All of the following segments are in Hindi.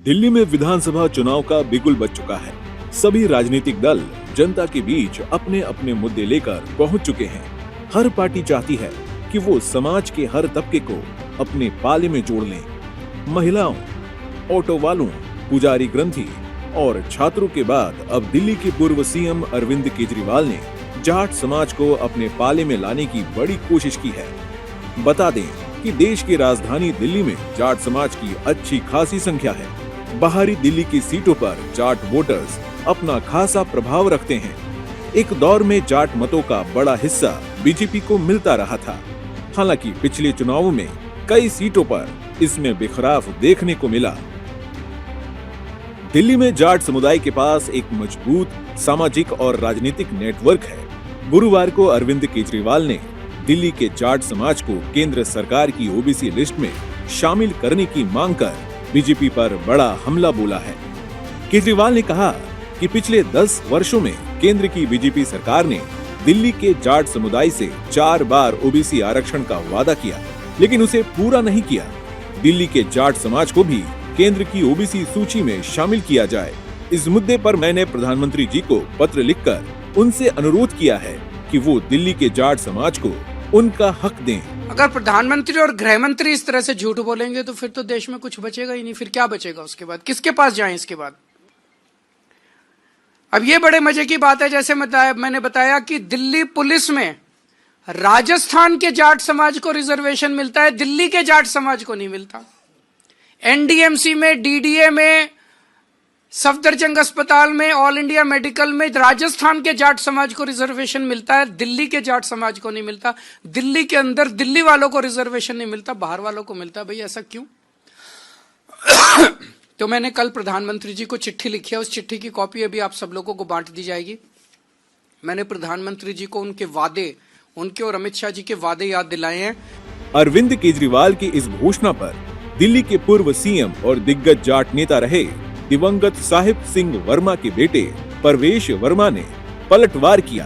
दिल्ली में विधानसभा चुनाव का बिगुल बज चुका है। सभी राजनीतिक दल जनता के बीच अपने अपने मुद्दे लेकर पहुंच चुके हैं। हर पार्टी चाहती है कि वो समाज के हर तबके को अपने पाले में जोड़ लें। महिलाओं, ऑटो वालों, पुजारी ग्रंथी और छात्रों के बाद अब दिल्ली के पूर्व सीएम अरविंद केजरीवाल ने जाट समाज को अपने पाले में लाने की बड़ी कोशिश की है। बता दें कि देश की राजधानी दिल्ली में जाट समाज की अच्छी खासी संख्या है। बाहरी दिल्ली की सीटों पर जाट वोटर्स अपना खासा प्रभाव रखते हैं। एक दौर में जाट मतों का बड़ा हिस्सा बीजेपी को मिलता रहा था। हालांकि पिछले चुनावों में कई सीटों पर इसमें बिखराव देखने को मिला। दिल्ली में जाट समुदाय के पास एक मजबूत सामाजिक और राजनीतिक नेटवर्क है। गुरुवार को अरविंद केजरीवाल ने दिल्ली के जाट समाज को केंद्र सरकार की ओबीसी लिस्ट में शामिल करने की मांग कर बीजेपी पर बड़ा हमला बोला है। केजरीवाल ने कहा कि पिछले 10 वर्षों में केंद्र की बीजेपी सरकार ने दिल्ली के जाट समुदाय से 4 बार ओबीसी आरक्षण का वादा किया, लेकिन उसे पूरा नहीं किया। दिल्ली के जाट समाज को भी केंद्र की ओबीसी सूची में शामिल किया जाए। इस मुद्दे पर मैंने प्रधानमंत्री जी को पत्र लिखकर उनसे अनुरोध किया है कि वो दिल्ली के जाट समाज को उनका हक दें। अगर प्रधानमंत्री और गृह मंत्री इस तरह से झूठ बोलेंगे तो फिर तो देश में कुछ बचेगा ही नहीं। फिर क्या बचेगा उसके बाद? किसके पास जाएं इसके बाद? अब ये बड़े मजे की बात है, जैसे मैंने बताया कि दिल्ली पुलिस में राजस्थान के जाट समाज को रिजर्वेशन मिलता है, दिल्ली के जाट समाज को नहीं मिलता। एनडीएमसी में, डीडीए में, सफदरजंग अस्पताल में, ऑल इंडिया मेडिकल में राजस्थान के जाट समाज को रिजर्वेशन मिलता है, दिल्ली के जाट समाज को नहीं मिलता। दिल्ली के अंदर दिल्ली वालों को रिजर्वेशन नहीं मिलता, बाहर वालों को मिलता। भाई ऐसा क्यों? तो मैंने कल प्रधानमंत्री जी को चिट्ठी लिखी है, उस चिट्ठी की कॉपी अभी आप सब लोगों को बांट दी जाएगी। मैंने प्रधानमंत्री जी को उनके वादे, उनके और अमित शाह जी के वादे याद दिलाए हैं। अरविंद केजरीवाल की इस घोषणा पर दिल्ली के पूर्व सीएम और दिग्गज जाट नेता रहे दिवंगत साहिब सिंह वर्मा के बेटे परवेश वर्मा ने पलटवार किया।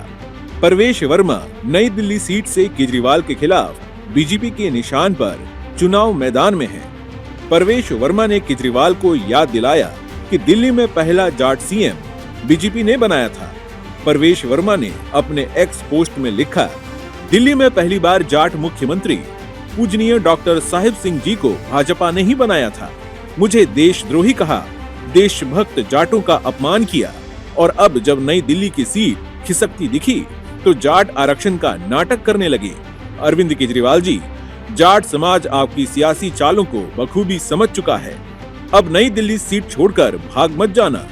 परवेश वर्मा नई दिल्ली सीट से केजरीवाल के खिलाफ बीजेपी के निशान पर चुनाव मैदान में हैं। परवेश वर्मा ने केजरीवाल को याद दिलाया कि दिल्ली में पहला जाट सीएम बीजेपी ने बनाया था। परवेश वर्मा ने अपने एक्स पोस्ट में लिखा, दिल्ली में पहली बार जाट मुख्यमंत्री पूजनीय डॉक्टर साहिब सिंह जी को भाजपा ने ही बनाया था। मुझे देशद्रोही कहा, देशभक्त जाटों का अपमान किया और अब जब नई दिल्ली की सीट खिसकती दिखी तो जाट आरक्षण का नाटक करने लगे। अरविंद केजरीवाल जी, जाट समाज आपकी सियासी चालों को बखूबी समझ चुका है। अब नई दिल्ली सीट छोड़कर भाग मत जाना।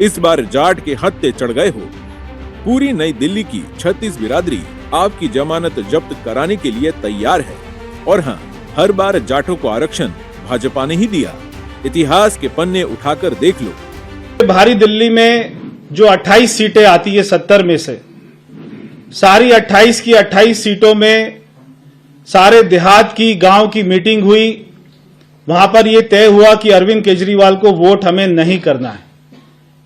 इस बार जाट के हत्थे चढ़ गए हो। पूरी नई दिल्ली की 36 बिरादरी आपकी जमानत जब्त कराने के लिए तैयार है। और हाँ, हर बार जाटों को आरक्षण भाजपा ने ही दिया। इतिहास के पन्ने उठाकर देख लो। भारी दिल्ली में जो 28 सीटें आती है 70 में से, सारी 28 की 28 सीटों में सारे देहात की, गांव की मीटिंग हुई। वहां पर यह तय हुआ कि अरविंद केजरीवाल को वोट हमें नहीं करना है।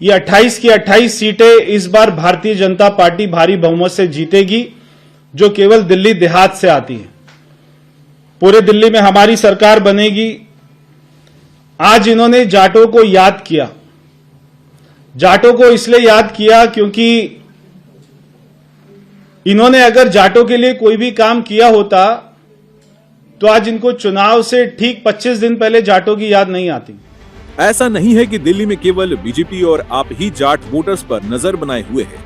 ये 28 की 28 सीटें इस बार भारतीय जनता पार्टी भारी बहुमत से जीतेगी, जो केवल दिल्ली देहात से आती है। पूरे दिल्ली में हमारी सरकार बनेगी। आज इन्होंने जाटों को याद किया। जाटों को इसलिए याद किया क्योंकि इन्होंने अगर जाटों के लिए कोई भी काम किया होता तो आज इनको चुनाव से ठीक 25 दिन पहले जाटों की याद नहीं आती। ऐसा नहीं है कि दिल्ली में केवल बीजेपी और आप ही जाट वोटर्स पर नजर बनाए हुए है।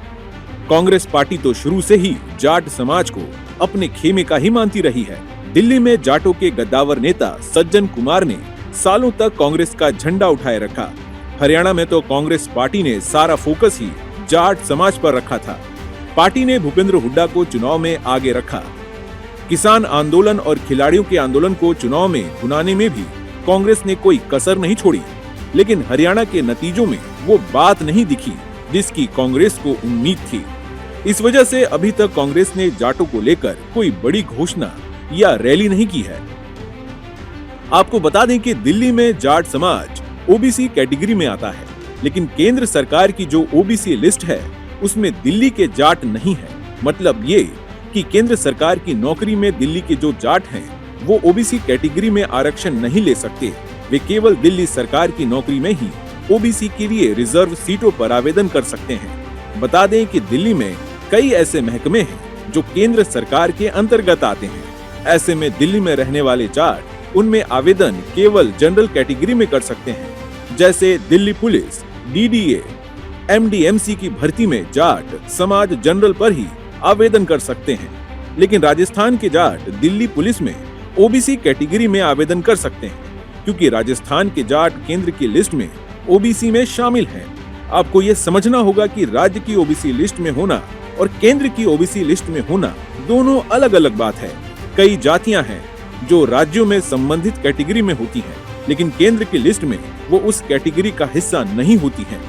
कांग्रेस पार्टी तो शुरू से ही जाट समाज को अपने खेमे का ही मानती रही है। दिल्ली में जाटों के गद्दावर नेता सज्जन कुमार ने सालों तक कांग्रेस का झंडा उठाए रखा। हरियाणा में तो कांग्रेस पार्टी ने सारा फोकस ही जाट समाज पर रखा था। पार्टी ने भूपेंद्र हुड्डा को चुनाव में आगे रखा। किसान आंदोलन और खिलाड़ियों के आंदोलन को चुनाव में भुनाने में भी कांग्रेस ने कोई कसर नहीं छोड़ी। लेकिन हरियाणा के नतीजों में वो बात नहीं दिखी जिसकी कांग्रेस को उम्मीद थी। इस वजह से अभी तक कांग्रेस ने जाटों को लेकर कोई बड़ी घोषणा या रैली नहीं की है। आपको बता दें कि दिल्ली में जाट समाज ओबीसी कैटेगरी में आता है, लेकिन केंद्र सरकार की जो ओबीसी लिस्ट है उसमें दिल्ली के जाट नहीं है। मतलब ये कि केंद्र सरकार की नौकरी में दिल्ली के जो जाट हैं वो ओबीसी कैटेगरी में आरक्षण नहीं ले सकते। वे केवल दिल्ली सरकार की नौकरी में ही ओबीसी के लिए रिजर्व सीटों पर आवेदन कर सकते हैं। बता दें कि दिल्ली में कई ऐसे महकमे हैं जो केंद्र सरकार के अंतर्गत आते हैं। ऐसे में दिल्ली में रहने वाले जाट उनमें आवेदन केवल जनरल कैटेगरी में कर सकते हैं। जैसे दिल्ली पुलिस, डीडीए, एमडीएमसी की भर्ती में जाट समाज जनरल पर ही आवेदन कर सकते हैं, लेकिन राजस्थान के जाट दिल्ली पुलिस में ओबीसी कैटेगरी में आवेदन कर सकते हैं, क्योंकि राजस्थान के जाट केंद्र की लिस्ट में ओबीसी में शामिल हैं। आपको ये समझना होगा कि राज्य की ओबीसी लिस्ट में होना और केंद्र की ओबीसी लिस्ट में होना दोनों अलग अलग बात है। कई जातियां हैं जो राज्यों में संबंधित कैटेगरी में होती हैं, लेकिन केंद्र की लिस्ट में वो उस कैटेगरी का हिस्सा नहीं होती हैं।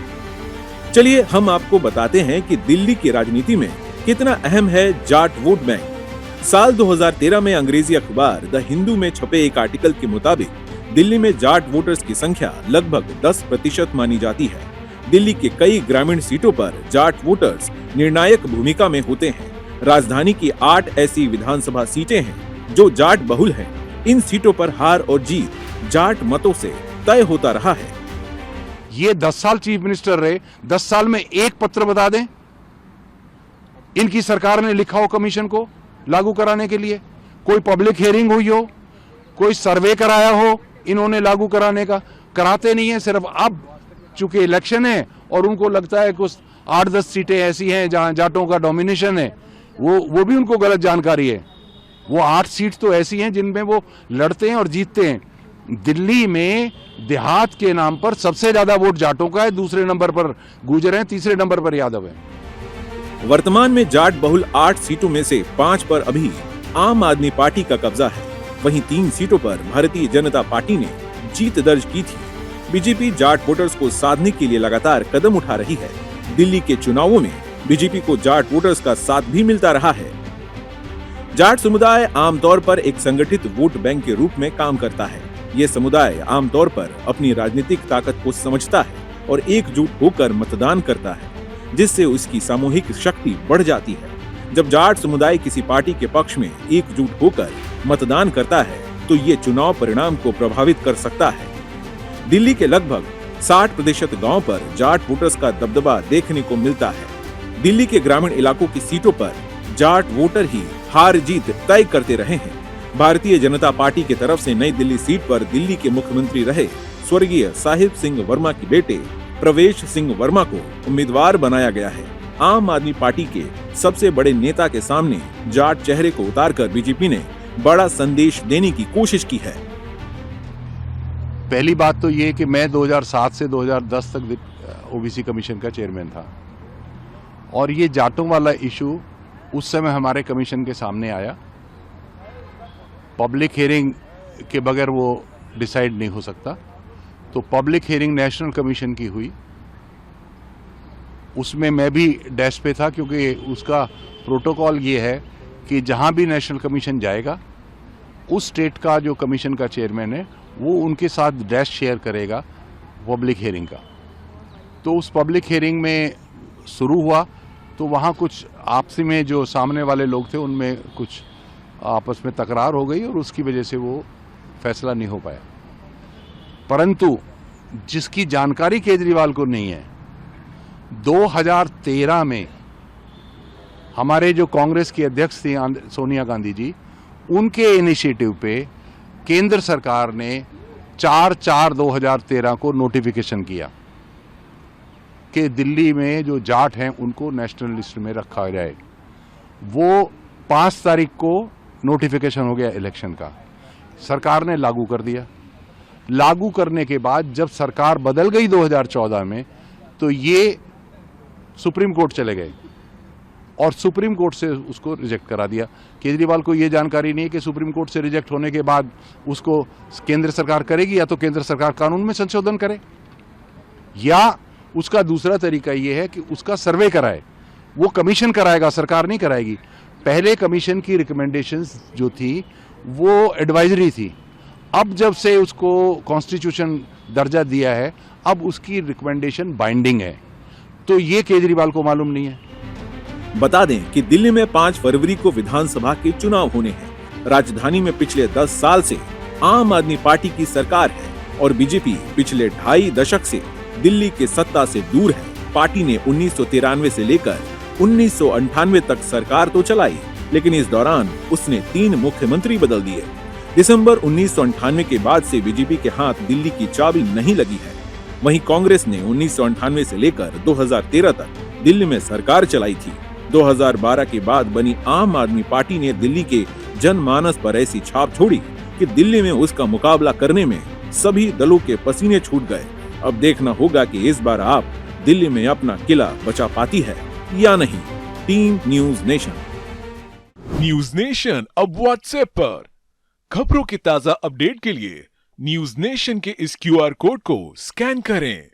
चलिए हम आपको बताते हैं कि दिल्ली की राजनीति में कितना अहम है जाट वोट बैंक। साल 2013 में अंग्रेजी अखबार द हिंदू में छपे एक आर्टिकल के मुताबिक दिल्ली में जाट वोटर्स की संख्या लगभग 10% मानी जाती है। दिल्ली के कई ग्रामीण सीटों पर जाट वोटर्स निर्णायक भूमिका में होते हैं। राजधानी की 8 ऐसी विधानसभा सीटें हैं जो जाट बहुल हैं। इन सीटों पर हार और जीत जाट मतों से तय होता रहा है। ये 10 साल चीफ मिनिस्टर रहे, 10 साल में एक पत्र बता दें इनकी सरकार ने लिखा हो कमीशन को लागू कराने के लिए, कोई पब्लिक हियरिंग हुई हो, कोई सर्वे कराया हो इन्होंने लागू कराने का। कराते नहीं है। सिर्फ अब चूंकि इलेक्शन है और उनको लगता है कुछ 8-10 सीटें ऐसी हैं जहां जाटों का डोमिनेशन है, वो भी उनको गलत जानकारी है। वो 8 सीट तो ऐसी हैं जिनमें वो लड़ते हैं और जीतते हैं। दिल्ली में देहात के नाम पर सबसे ज्यादा वोट जाटों का है, दूसरे नंबर पर गुर्जर हैं, तीसरे नंबर पर यादव है। वर्तमान में जाट बहुल 8 सीटों में से 5 पर अभी आम आदमी पार्टी का कब्जा है। वहीं 3 सीटों पर भारतीय जनता पार्टी ने जीत दर्ज की थी। बीजेपी जाट वोटर्स को साधने के लिए लगातार कदम उठा रही है। दिल्ली के चुनावों में बीजेपी को जाट वोटर्स का साथ भी मिलता रहा है। जाट समुदाय आमतौर पर एक संगठित वोट बैंक के रूप में काम करता है। ये समुदाय आमतौर पर अपनी राजनीतिक ताकत को समझता है और एकजुट होकर मतदान करता है, जिससे उसकी सामूहिक शक्ति बढ़ जाती है। जब जाट समुदाय किसी पार्टी के पक्ष में एकजुट होकर मतदान करता है तो ये चुनाव परिणाम को प्रभावित कर सकता है। दिल्ली के लगभग 60% गांव पर जाट वोटर्स का दबदबा देखने को मिलता है। दिल्ली के ग्रामीण इलाकों की सीटों पर जाट वोटर ही हार जीत तय करते रहे हैं। भारतीय जनता पार्टी की तरफ से नई दिल्ली सीट पर दिल्ली के मुख्यमंत्री रहे स्वर्गीय साहिब सिंह वर्मा के बेटे प्रवेश सिंह वर्मा को उम्मीदवार बनाया गया है। आम आदमी पार्टी के सबसे बड़े नेता के सामने जाट चेहरे को उतारकर बीजेपी ने बड़ा संदेश देने की कोशिश की है। पहली बात तो ये कि मैं 2007 से 2010 तक ओबीसी कमीशन का चेयरमैन था और ये जाटों वाला इशू उस समय हमारे कमीशन के सामने आया। पब्लिक हियरिंग के बगैर वो डिसाइड नहीं हो सकता, तो पब्लिक हियरिंग नेशनल कमीशन की हुई। उसमें मैं भी डैश पे था क्योंकि उसका प्रोटोकॉल ये है कि जहां भी नेशनल कमीशन जाएगा उस स्टेट का जो कमीशन का चेयरमैन है वो उनके साथ डैश शेयर करेगा पब्लिक हियरिंग का। तो उस पब्लिक हियरिंग में शुरू हुआ तो वहाँ कुछ आपसी में जो सामने वाले लोग थे उनमें कुछ आपस में तकरार हो गई और उसकी वजह से वो फैसला नहीं हो पाया। परंतु जिसकी जानकारी केजरीवाल को नहीं है, 2013 में हमारे जो कांग्रेस की अध्यक्ष थी सोनिया गांधी जी, उनके इनिशिएटिव पे केंद्र सरकार ने 4/4/2013 को नोटिफिकेशन किया कि दिल्ली में जो जाट हैं उनको नेशनल लिस्ट में रखा जाए। वो 5 तारीख को नोटिफिकेशन हो गया इलेक्शन का, सरकार ने लागू कर दिया। लागू करने के बाद जब सरकार बदल गई 2014 में तो ये सुप्रीम कोर्ट चले गए और सुप्रीम कोर्ट से उसको रिजेक्ट करा दिया। केजरीवाल को ये जानकारी नहीं है कि सुप्रीम कोर्ट से रिजेक्ट होने के बाद उसको केंद्र सरकार करेगी या तो केंद्र सरकार कानून में संशोधन करे या उसका दूसरा तरीका ये है कि उसका सर्वे कराए। वो कमीशन कराएगा, सरकार नहीं कराएगी। पहले कमीशन की रिकमेंडेशंस जो थी वो एडवाइजरी थी, अब जब से उसको कॉन्स्टिट्यूशन दर्जा दिया है अब उसकी रिकमेंडेशन बाइंडिंग है। तो ये केजरीवाल को मालूम नहीं है। बता दें कि दिल्ली में 5 फरवरी को विधानसभा के चुनाव होने हैं। राजधानी में पिछले 10 साल से आम आदमी पार्टी की सरकार है और बीजेपी पिछले 2.5 दशक से दिल्ली के सत्ता से दूर है। पार्टी ने 1993 से लेकर 1998 तक सरकार तो चलाई, लेकिन इस दौरान उसने 3 मुख्यमंत्री बदल दिए। दिसंबर 1998 के बाद से बीजेपी के हाथ दिल्ली की चाबी नहीं लगी है। वहीं कांग्रेस ने 1998 से लेकर 2013 तक दिल्ली में सरकार चलाई थी। 2012 के बाद बनी आम आदमी पार्टी ने दिल्ली के जनमानस पर ऐसी छाप छोड़ी कि दिल्ली में उसका मुकाबला करने में सभी दलों के पसीने छूट गए। अब देखना होगा कि इस बार आप दिल्ली में अपना किला बचा पाती है या नहीं। Team news nation. News nation अब व्हाट्सएप पर खबरों के ताजा अपडेट के लिए न्यूज नेशन के इस QR कोड को स्कैन करें।